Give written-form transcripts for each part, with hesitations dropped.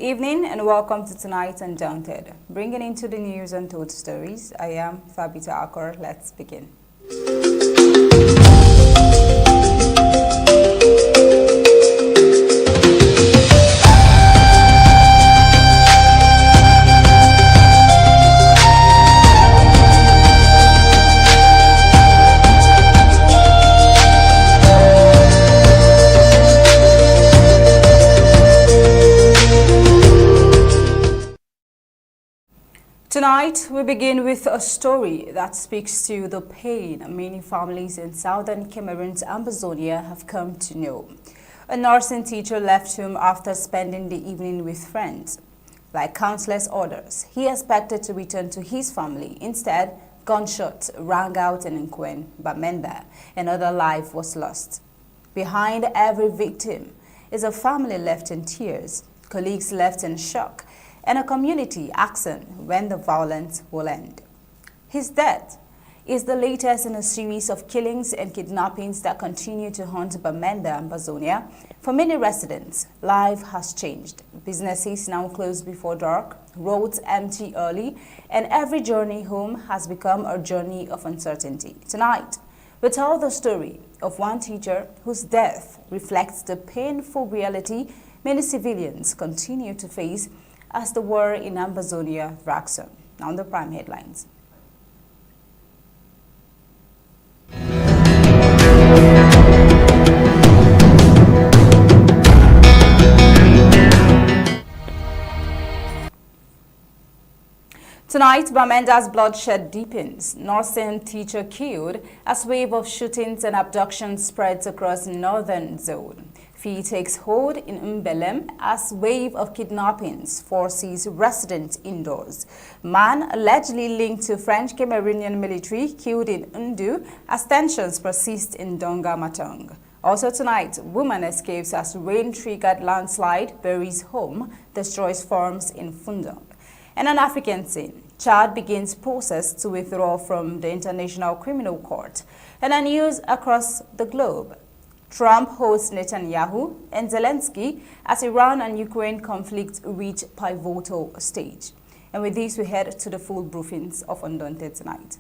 evening and welcome to tonight's Undaunted. Bringing into the news untold stories, I am Fabita Akor. Let's begin. Tonight, we begin with a story that speaks to the pain many families in southern Cameroon's Ambazonia have come to know. A nursing teacher left home after spending the evening with friends. Like countless others, he expected to return to his family. Instead, gunshots rang out in Nkwen, Bamenda. Another life was lost. Behind every victim is a family left in tears, colleagues left in shock, and a community asking when the violence will end. His death is the latest in a series of killings and kidnappings that continue to haunt Bamenda, Ambazonia. For many residents, life has changed. Businesses now close before dark, roads empty early, and every journey home has become a journey of uncertainty. Tonight, we tell the story of one teacher whose death reflects the painful reality many civilians continue to face as the war in Ambazonia drags on. Now the prime headlines. Tonight, Bamenda's bloodshed deepens. Nursing teacher killed as wave of shootings and abductions spreads across northern zone. Fear takes hold in Mbellem as wave of kidnappings forces residents indoors. Man allegedly linked to French Cameroonian military killed in Undu as tensions persist in Donga. Also tonight, woman escapes as rain-triggered landslide buries home, destroys farms in Fundong. And an African scene, Chad begins process to withdraw from the International Criminal Court. And a news across the globe. Trump hosts Netanyahu and Zelensky as Iran and Ukraine conflict reach pivotal stage. And with this, we head to the full briefings of Undaunted tonight.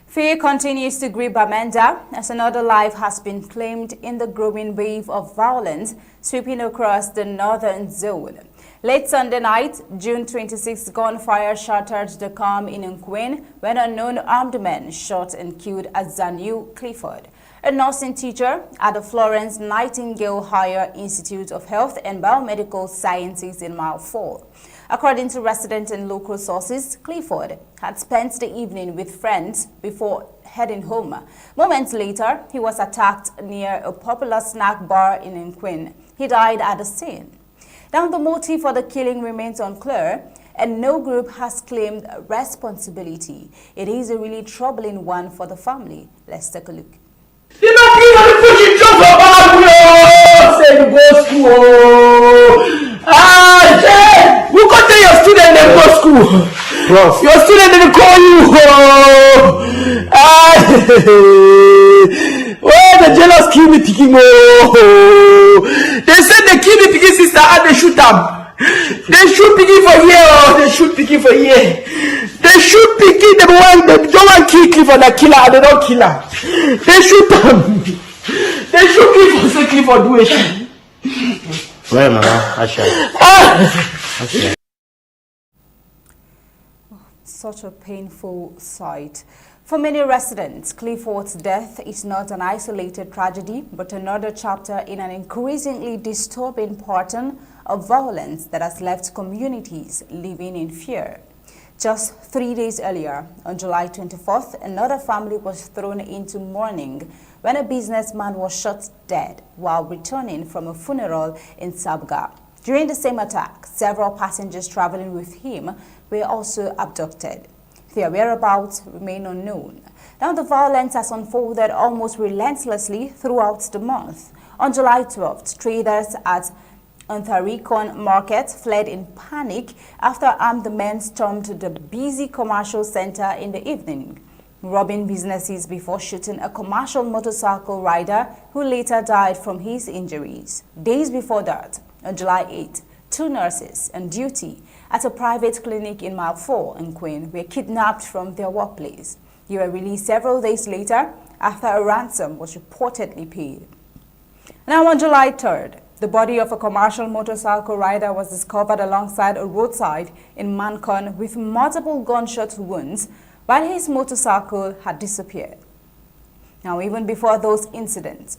Fear continues to grip Bamenda as another life has been claimed in the growing wave of violence sweeping across the northern zone. Late Sunday night, June 26, gunfire shattered the calm in Nkwen when unknown armed men shot and killed Azaniu Clifford, a nursing teacher at the Florence Nightingale Higher Institute of Health and Biomedical Sciences in Mile 4. According to resident and local sources, Clifford had spent the evening with friends before heading home. Moments later, he was attacked near a popular snack bar in Nkwen. He died at the scene. Now, the motive for the killing remains unclear, and no group has claimed responsibility. It is a really troubling one for the family. Let's take a look. You don't even put your job about say you go school. You go tell your student they go school. Prof. Your student they call you. The jealous kill me picking. They said they kill me picking sister and they shoot them. They shoot picking for here. They shoot picking for here. They shoot picking the one they don't want kill Clifford the killer and they don't kill her. They shoot them. They shoot Clifford so Clifford do it. Where mama? Asha. Such a painful sight. For many residents, Clifford's death is not an isolated tragedy, but another chapter in an increasingly disturbing pattern of violence that has left communities living in fear. Just 3 days earlier, on July 24th, another family was thrown into mourning when a businessman was shot dead while returning from a funeral in Sabga. During the same attack, several passengers traveling with him were also abducted. Their whereabouts remain unknown. Now the violence has unfolded almost relentlessly throughout the month. On July 12th, traders at Untharikon Market fled in panic after armed men stormed the busy commercial center in the evening, robbing businesses before shooting a commercial motorcycle rider who later died from his injuries. Days before that, on July 8th, 2 nurses on duty at a private clinic in Mile 4 in Queen were kidnapped from their workplace. They were released several days later after a ransom was reportedly paid. Now on July 3rd, the body of a commercial motorcycle rider was discovered alongside a roadside in Mancon with multiple gunshot wounds while his motorcycle had disappeared. Now, even before those incidents,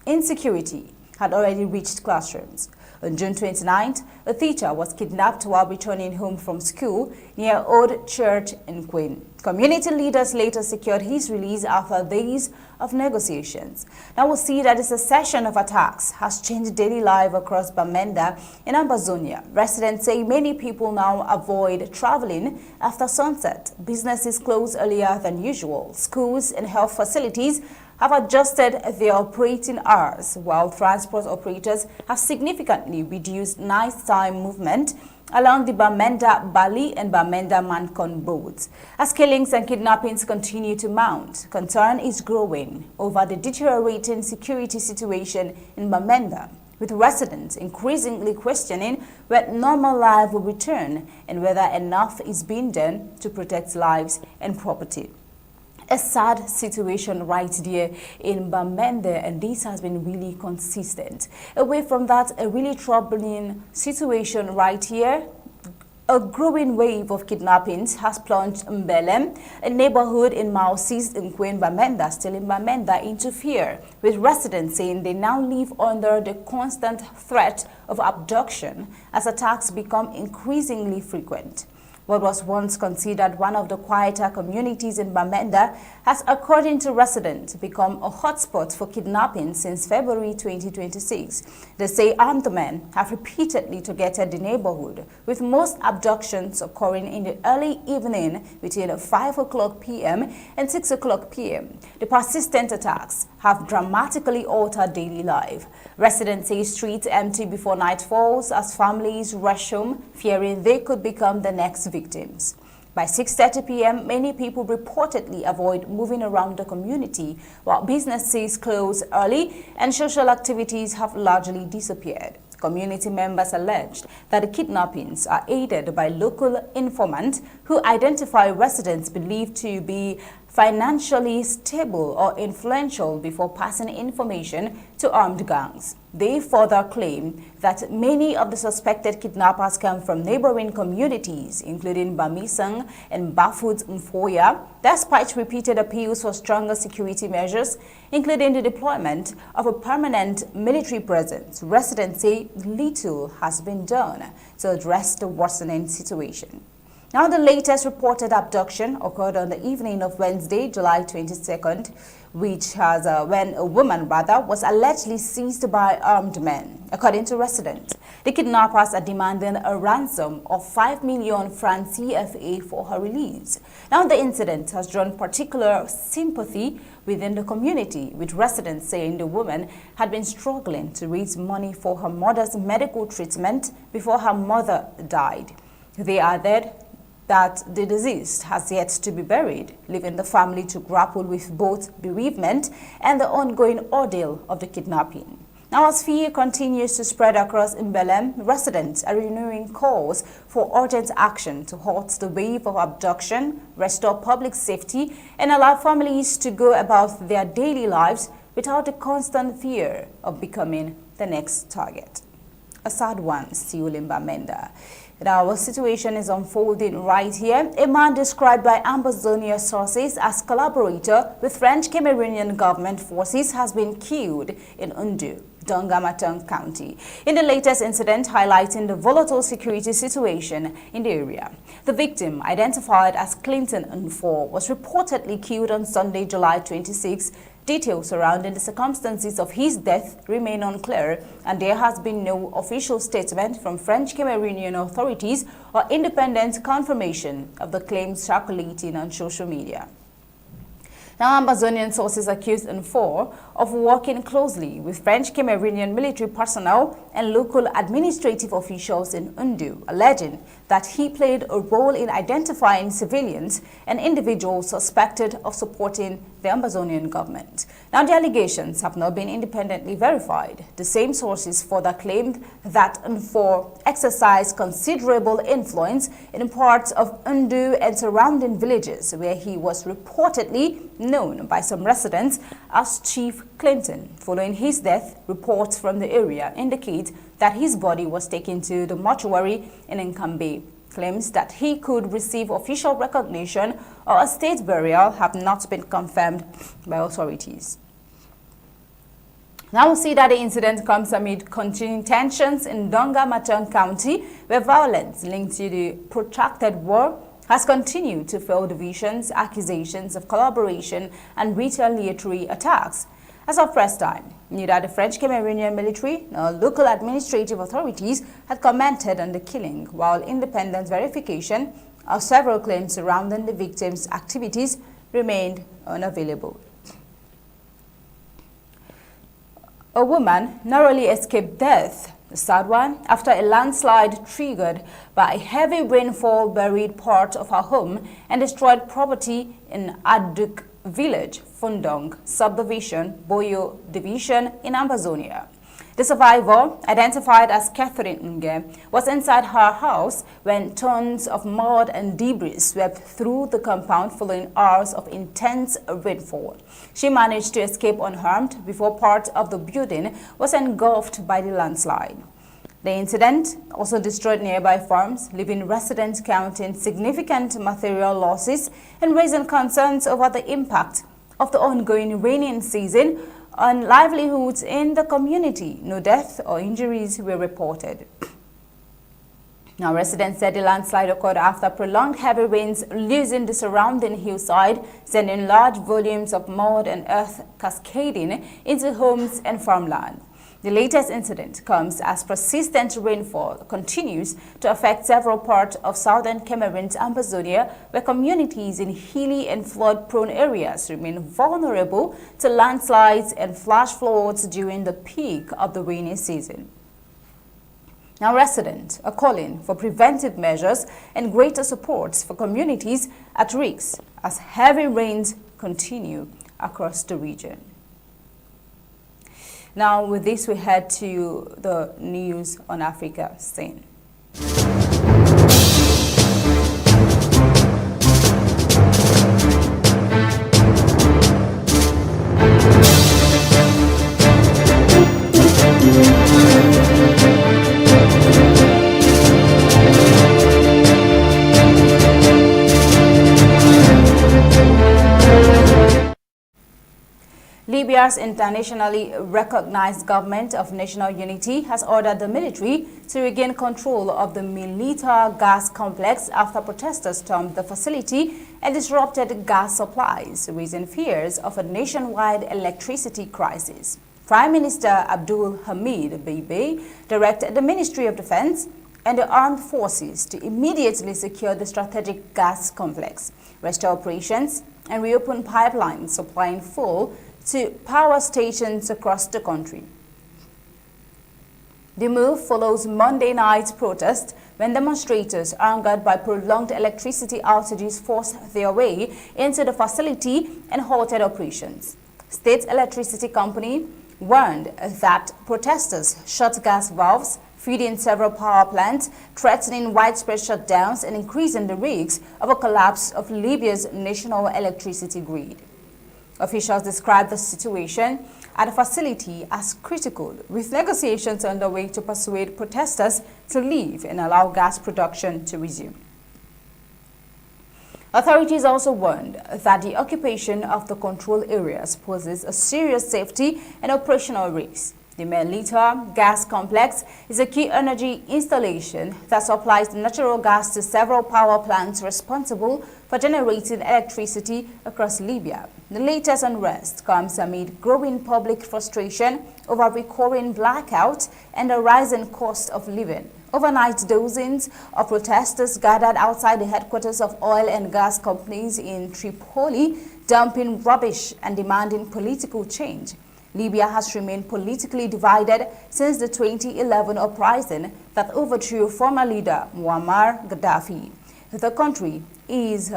insecurity had already reached classrooms. On June 29th, a teacher was kidnapped while returning home from school near Old Church in Queen. Community leaders later secured his release after days of negotiations. Now we'll see that the succession of attacks has changed daily life across Bamenda in Ambazonia. Residents say many people now avoid traveling after sunset. Businesses close earlier than usual. Schools and health facilities have adjusted their operating hours, while transport operators have significantly reduced nighttime movement along the Bamenda Bali and Bamenda Mancon roads. As killings and kidnappings continue to mount, concern is growing over the deteriorating security situation in Bamenda, with residents increasingly questioning when normal life will return and whether enough is being done to protect lives and property. A sad situation right there in Bamenda, and this has been really consistent. Away from that, a really troubling situation right here. A growing wave of kidnappings has plunged Mbellem, a neighborhood in Mile 6 in Queen Bamenda, still in Bamenda, into fear, with residents saying they now live under the constant threat of abduction as attacks become increasingly frequent. What was once considered one of the quieter communities in Bamenda has, according to residents, become a hotspot for kidnapping since February 2026. They say armed men have repeatedly targeted the neighborhood, with most abductions occurring in the early evening between 5 o'clock p.m. and 6 o'clock p.m. The persistent attacks have dramatically altered daily life. Residents say streets empty before night falls as families rush home, fearing they could become the next victims. By 6:30 p.m., many people reportedly avoid moving around the community, while businesses close early and social activities have largely disappeared. Community members alleged that the kidnappings are aided by local informants who identify residents believed to be financially stable or influential before passing information to armed gangs. They further claim that many of the suspected kidnappers come from neighboring communities, including Bamisang and Bafut Mfoya, despite repeated appeals for stronger security measures, including the deployment of a permanent military presence. Residents say little has been done to address the worsening situation. Now, the latest reported abduction occurred on the evening of Wednesday, July 22nd, which has when a woman was allegedly seized by armed men. According to residents, the kidnappers are demanding a ransom of 5 million francs CFA for her release. Now, the incident has drawn particular sympathy within the community, with residents saying the woman had been struggling to raise money for her mother's medical treatment before her mother died. They added that the deceased has yet to be buried, leaving the family to grapple with both bereavement and the ongoing ordeal of the kidnapping. Now, as fear continues to spread across Mbellem, residents are renewing calls for urgent action to halt the wave of abduction, restore public safety, and allow families to go about their daily lives without the constant fear of becoming the next target. A sad one still in Bamenda. Our situation is unfolding right here. A man described by Ambazonia sources as collaborator with French Cameroonian government forces has been killed in Dongamatong County, in the latest incident highlighting the volatile security situation in the area. The victim, identified as Clinton Nfor, was reportedly killed on Sunday, July 26, Details surrounding the circumstances of his death remain unclear, and there has been no official statement from French Cameroonian authorities or independent confirmation of the claims circulating on social media. Now, Ambazonian sources accused Nfor of working closely with French Cameroonian military personnel and local administrative officials in Undu, alleging that he played a role in identifying civilians and individuals suspected of supporting the Ambazonian government. Now, the allegations have not been independently verified. The same sources further claimed that Nfor exercised considerable influence in parts of Undu and surrounding villages, where he was reportedly known by some residents as Chief Clinton. Following his death, reports from the area indicate that his body was taken to the mortuary in Nkambe. Claims that he could receive official recognition or a state burial have not been confirmed by authorities. Now we see that the incident comes amid continuing tensions in Donga-Matong County, where violence linked to the protracted war has continued to fuel divisions, accusations of collaboration and retaliatory attacks. As of press time, neither the French Cameroonian military nor local administrative authorities had commented on the killing, while independent verification of several claims surrounding the victims' activities remained unavailable. A woman narrowly escaped death, the sad one, after a landslide triggered by a heavy rainfall buried part of her home and destroyed property in Aduk village, Fundong, subdivision, Boyo division in Ambazonia. The survivor, identified as Catherine Nge, was inside her house when tons of mud and debris swept through the compound following hours of intense rainfall. She managed to escape unharmed before part of the building was engulfed by the landslide. The incident also destroyed nearby farms, leaving residents counting significant material losses and raising concerns over the impact of the ongoing rainy season on livelihoods in the community. No deaths or injuries were reported. Now, residents said the landslide occurred after prolonged heavy rains loosened the surrounding hillside, sending large volumes of mud and earth cascading into homes and farmland. The latest incident comes as persistent rainfall continues to affect several parts of southern Cameroon's Ambazonia, where communities in hilly and flood-prone areas remain vulnerable to landslides and flash floods during the peak of the rainy season. Now, residents are calling for preventive measures and greater supports for communities at risk as heavy rains continue across the region. Now, with this, we head to the news on Africa scene. Libya's internationally recognized government of national unity has ordered the military to regain control of the Melita gas complex after protesters stormed the facility and disrupted gas supplies, raising fears of a nationwide electricity crisis. Prime Minister Abdul Hamid Beibe directed the Ministry of Defense and the armed forces to immediately secure the strategic gas complex, restore operations, and reopen pipelines supplying fuel to power stations across the country. The move follows Monday night's protest when demonstrators, angered by prolonged electricity outages, forced their way into the facility and halted operations. State Electricity Company warned that protesters shut gas valves, feeding several power plants, threatening widespread shutdowns and increasing the risk of a collapse of Libya's national electricity grid. Officials described the situation at the facility as critical, with negotiations underway to persuade protesters to leave and allow gas production to resume. Authorities also warned that the occupation of the control areas poses a serious safety and operational risk. The Melita gas complex is a key energy installation that supplies natural gas to several power plants responsible for generating electricity across Libya. The latest unrest comes amid growing public frustration over recurring blackouts and the rising cost of living. Overnight, dozens of protesters gathered outside the headquarters of oil and gas companies in Tripoli, dumping rubbish and demanding political change. Libya has remained politically divided since the 2011 uprising that overthrew former leader Muammar Gaddafi. The country is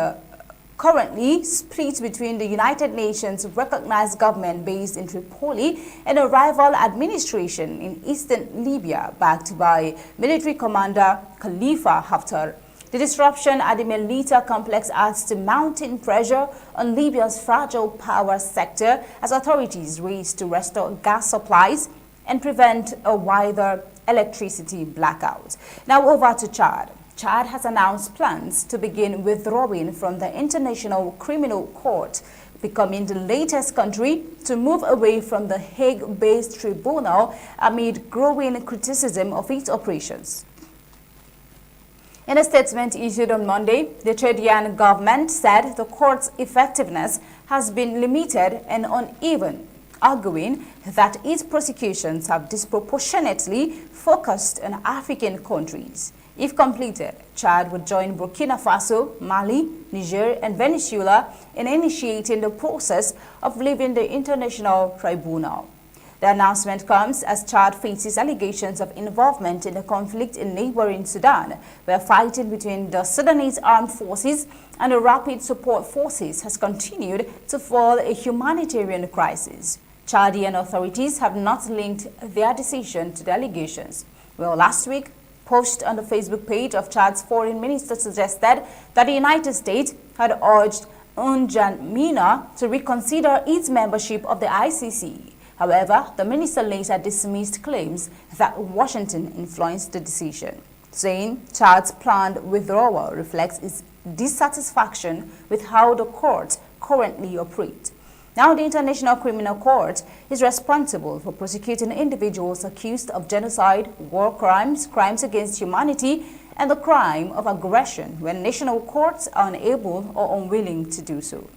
currently split between the United Nations recognized government based in Tripoli and a rival administration in eastern Libya backed by military commander Khalifa Haftar. The disruption at the Melita complex adds to mounting pressure on Libya's fragile power sector as authorities race to restore gas supplies and prevent a wider electricity blackout. Now over to Chad. Chad has announced plans to begin withdrawing from the International Criminal Court, becoming the latest country to move away from the Hague-based tribunal amid growing criticism of its operations. In a statement issued on Monday, the Chadian government said the court's effectiveness has been limited and uneven, arguing that its prosecutions have disproportionately focused on African countries. If completed, Chad would join Burkina Faso, Mali, Niger, and Venezuela in initiating the process of leaving the International Tribunal. The announcement comes as Chad faces allegations of involvement in the conflict in neighboring Sudan, where fighting between the Sudanese armed forces and the Rapid Support Forces has continued to fuel a humanitarian crisis. Chadian authorities have not linked their decision to the allegations. Well, last week, post on the Facebook page of Chad's foreign minister suggested that the United States had urged N'Djamena to reconsider its membership of the ICC. However, the minister later dismissed claims that Washington influenced the decision, saying Chad's planned withdrawal reflects its dissatisfaction with how the court currently operates. Now, the International Criminal Court is responsible for prosecuting individuals accused of genocide, war crimes, crimes against humanity, and the crime of aggression when national courts are unable or unwilling to do so.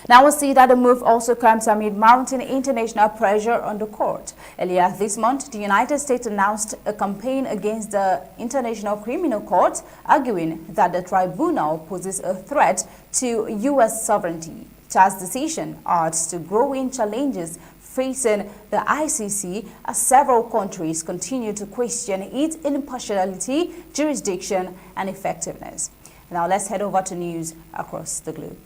Now, we'll see that the move also comes amid mounting international pressure on the court. Earlier this month, the United States announced a campaign against the International Criminal Court, arguing that the tribunal poses a threat to U.S. sovereignty. Chad's decision adds to growing challenges facing the ICC as several countries continue to question its impartiality, jurisdiction, and effectiveness. Now let's head over to news across the globe.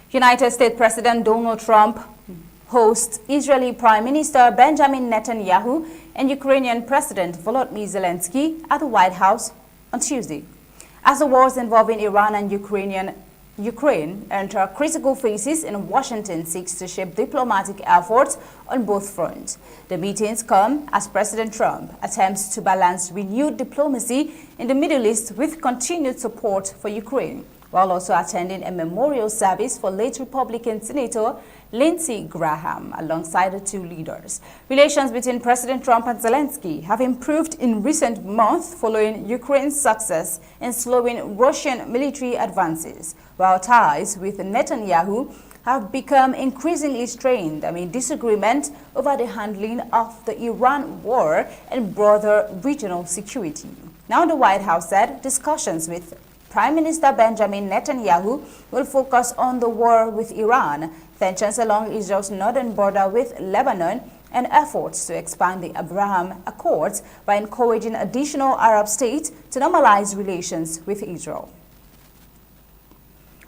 United States President Donald Trump hosts Israeli Prime Minister Benjamin Netanyahu and Ukrainian President Volodymyr Zelensky at the White House on Tuesday. As the wars involving Iran and Ukraine enter critical phases and Washington seeks to shape diplomatic efforts on both fronts. The meetings come as President Trump attempts to balance renewed diplomacy in the Middle East with continued support for Ukraine, while also attending a memorial service for late Republican Senator Lindsey Graham alongside the two leaders. Relations between President Trump and Zelensky have improved in recent months following Ukraine's success in slowing Russian military advances, while ties with Netanyahu have become increasingly strained amid disagreement over the handling of the Iran war and broader regional security. Now, the White House said discussions with Prime Minister Benjamin Netanyahu will focus on the war with Iran, tensions along Israel's northern border with Lebanon, and efforts to expand the Abraham Accords by encouraging additional Arab states to normalize relations with Israel.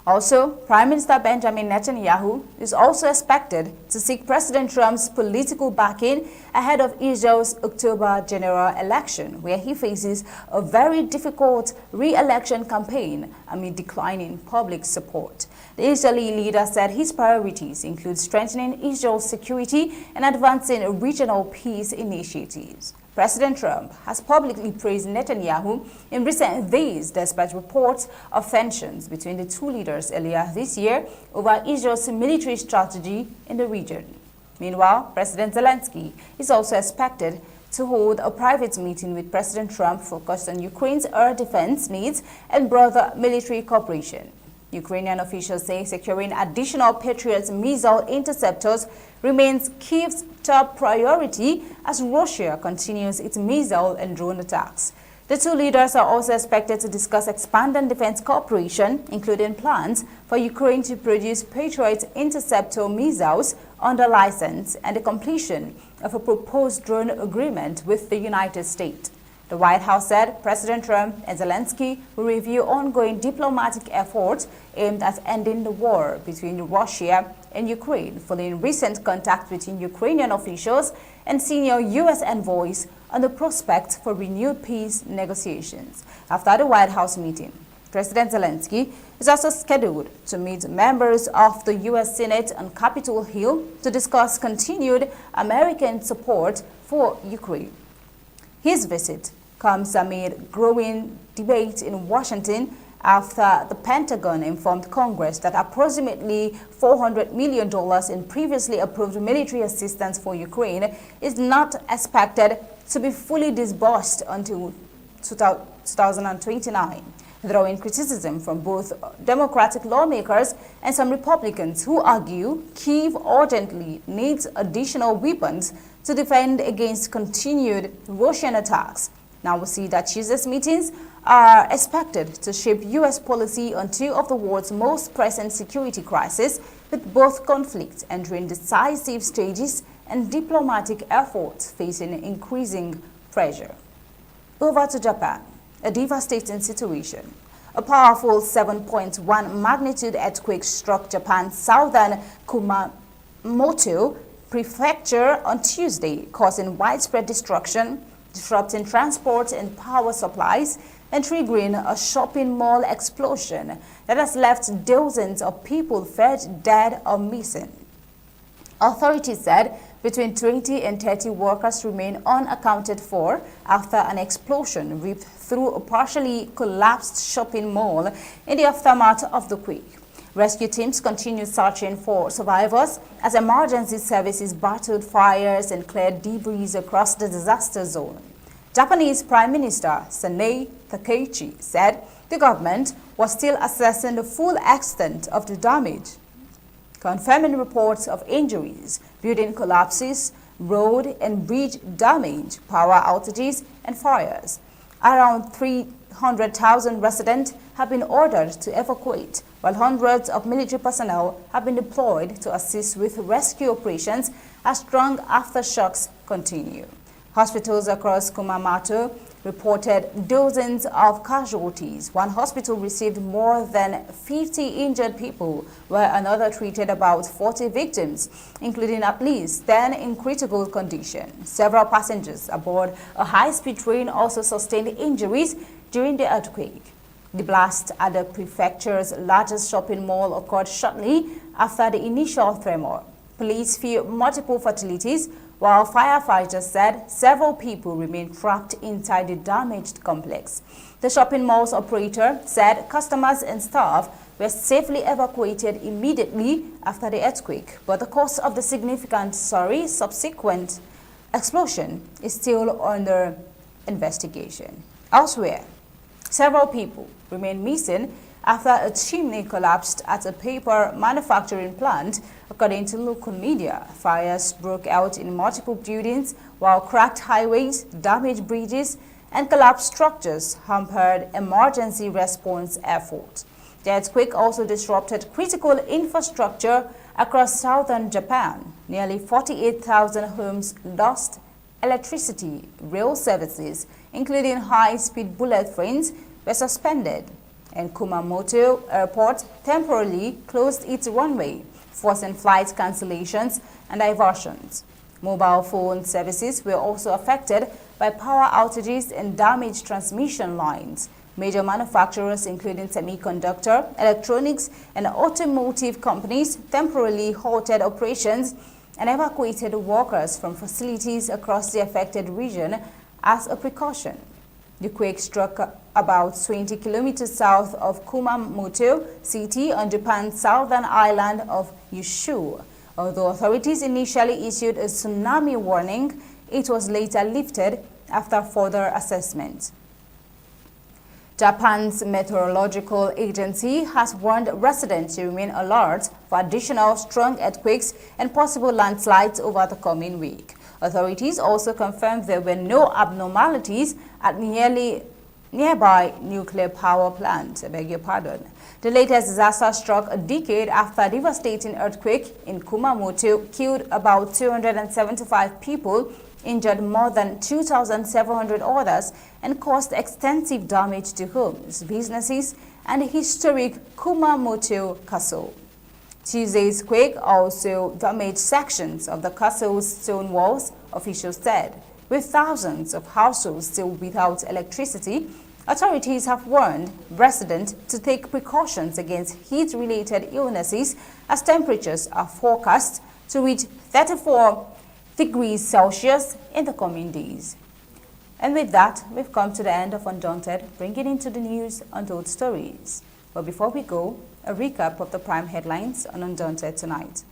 Also, Prime Minister Benjamin Netanyahu is also expected to seek President Trump's political backing ahead of Israel's October general election, where he faces a very difficult re-election campaign amid declining public support. The Israeli leader said his priorities include strengthening Israel's security and advancing regional peace initiatives. President Trump has publicly praised Netanyahu in recent days despite reports of tensions between the two leaders earlier this year over Israel's military strategy in the region. Meanwhile, President Zelensky is also expected to hold a private meeting with President Trump focused on Ukraine's air defense needs and broader military cooperation. Ukrainian officials say securing additional Patriot missile interceptors remains Kyiv's top priority as Russia continues its missile and drone attacks. The two leaders are also expected to discuss expanding defense cooperation, including plans for Ukraine to produce Patriot interceptor missiles under license and the completion of a proposed drone agreement with the United States. The White House said President Trump and Zelensky will review ongoing diplomatic efforts aimed at ending the war between Russia and Ukraine, following recent contact between Ukrainian officials and senior U.S. envoys on the prospect for renewed peace negotiations. After the White House meeting, President Zelensky is also scheduled to meet members of the U.S. Senate on Capitol Hill to discuss continued American support for Ukraine. His visit comes amid growing debate in Washington after the Pentagon informed Congress that approximately $400 million in previously approved military assistance for Ukraine is not expected to be fully disbursed until 2029, drawing criticism from both Democratic lawmakers and some Republicans who argue Kyiv urgently needs additional weapons to defend against continued Russian attacks. Now we see that Tuesday's meetings are expected to shape U.S. policy on two of the world's most pressing security crises, with both conflicts entering decisive stages and diplomatic efforts facing increasing pressure. Over to Japan, a devastating situation. A powerful 7.1 magnitude earthquake struck Japan's southern Kumamoto prefecture on Tuesday, causing widespread destruction, disrupting transport and power supplies, and triggering a shopping mall explosion that has left dozens of people found dead or missing. Authorities said between 20 and 30 workers remain unaccounted for after an explosion ripped through a partially collapsed shopping mall in the aftermath of the quake. Rescue teams continue searching for survivors as emergency services battled fires and cleared debris across the disaster zone. Japanese Prime Minister Sanae Takaichi said the government was still assessing the full extent of the damage, confirming reports of injuries, building collapses, road and bridge damage, power outages, and fires. Around 300,000 residents have been ordered to evacuate, while hundreds of military personnel have been deployed to assist with rescue operations as strong aftershocks continue. Hospitals across Kumamoto reported dozens of casualties. One hospital received more than 50 injured people, while another treated about 40 victims, including at least 10 in critical condition. Several passengers aboard a high-speed train also sustained injuries during the earthquake. The blast at the prefecture's largest shopping mall occurred shortly after the initial tremor. Police fear multiple fatalities, while firefighters said several people remain trapped inside the damaged complex. The shopping mall's operator said customers and staff were safely evacuated immediately after the earthquake, but the cause of the subsequent explosion is still under investigation. Elsewhere, several people remain missing after a chimney collapsed at a paper manufacturing plant, according to local media. Fires broke out in multiple buildings, while cracked highways, damaged bridges, and collapsed structures hampered emergency response efforts. The earthquake also disrupted critical infrastructure across southern Japan. Nearly 48,000 homes lost electricity. Rail services, including high-speed bullet trains, were suspended, and Kumamoto Airport temporarily closed its runway, forcing flight cancellations and diversions. Mobile phone services were also affected by power outages and damaged transmission lines. Major manufacturers, including semiconductor, electronics, and automotive companies, temporarily halted operations and evacuated workers from facilities across the affected region as a precaution. The quake struck about 20 kilometers south of Kumamoto city on Japan's southern island of Kyushu. Although authorities initially issued a tsunami warning, it was later lifted after further assessment. Japan's meteorological agency has warned residents to remain alert for additional strong earthquakes and possible landslides over the coming week. Authorities also confirmed there were no abnormalities at nearby nuclear power plant. I beg your pardon. The latest disaster struck a decade after a devastating earthquake in Kumamoto killed about 275 people, injured more than 2,700 others, and caused extensive damage to homes, businesses, and the historic Kumamoto Castle. Tuesday's quake also damaged sections of the castle's stone walls, officials said. With thousands of households still without electricity, authorities have warned residents to take precautions against heat-related illnesses as temperatures are forecast to reach 34 degrees Celsius in the coming days. And with that, we've come to the end of Undaunted, bringing into the news Untold Stories. But before we go, a recap of the prime headlines on Undaunted tonight.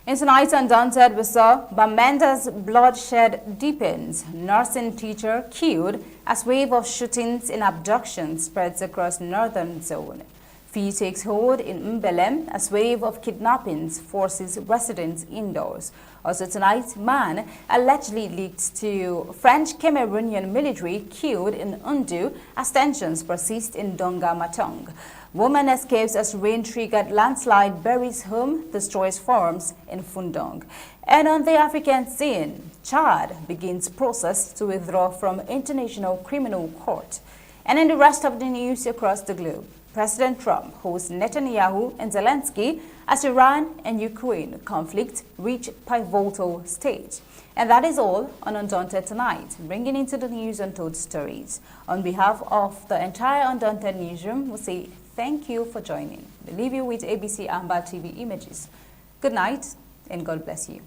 In tonight's Undaunted, we saw Bamenda's bloodshed deepens, nursing teacher killed as wave of shootings in Abductions spreads across northern zone. Fear takes hold in Mbellem as wave of kidnappings forces residents indoors. Also tonight, man allegedly linked to French Cameroonian military killed in Undu as tensions persist in Donga Matong. Woman escapes as rain-triggered landslide buries home, destroys farms in Fundong. And on the African scene, Chad begins process to withdraw from International Criminal Court. And in the rest of the news across the globe, President Trump hosts Netanyahu and Zelensky as Iran and Ukraine conflict reach pivotal stage. And that is all on Undaunted tonight, bringing into the news Untold Stories. On behalf of the entire Undaunted newsroom, we say thank you for joining. We leave you with ABC Amba TV images. Good night and God bless you.